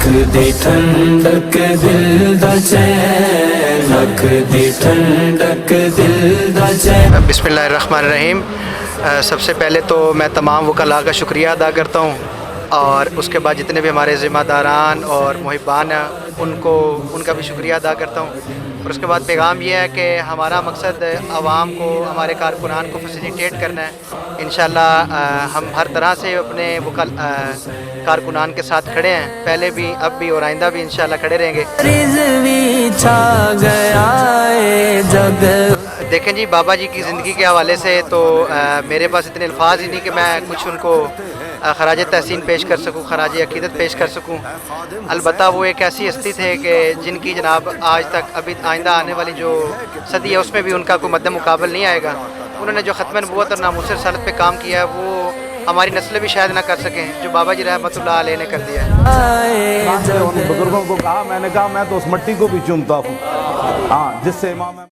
अख दी ठंडक दिल दा चैन, अख दी ठंडक दिल दा चैन। बिस्मिल्लाहिर्रहमानिर्रहीम। सबसे पहले तो मैं तमाम वकला का शुक्रिया अदा करता हूँ, और उसके बाद जितने भी हमारे ज़िम्मेदारान और मुहिबान हैं उनका भी शुक्रिया अदा करता हूँ। और उसके बाद पैगाम ये है कि हमारा मकसद आवाम को, हमारे कारकुनान को फैसिलिटेट करना है। इंशाअल्लाह हम हर तरह से अपने कारकुनान के साथ खड़े हैं, पहले भी, अब भी और आइंदा भी इंशाअल्लाह खड़े रहेंगे। देखें जी, बाबा जी की ज़िंदगी के हवाले से तो मेरे पास इतने अल्फाज ही नहीं कि मैं कुछ उनको खराज तहसीन पेश कर सकूँ, खराज अक़ीदत पेश कर सकूँ। अलबत्ता वो एक ऐसी हस्ती थे कि जिनकी जनाब आज तक, अभी आइंदा आने वाली जो सदी है उसमें भी उनका कोई मद्द मुकाबल नहीं आएगा। उन्होंने जो ख़त्म नबूवत और नामूस रिसालत पे काम किया है वो हमारी नस्लें भी शायद ना कर सकें, जो बाबा जी रहमतुल्लाह अलैह ने कर दिया है। उन बुजुर्गों को कहा, मैंने कहा मैं तो उस मट्टी को भी चूमता हूँ, हाँ, जिससे इमाम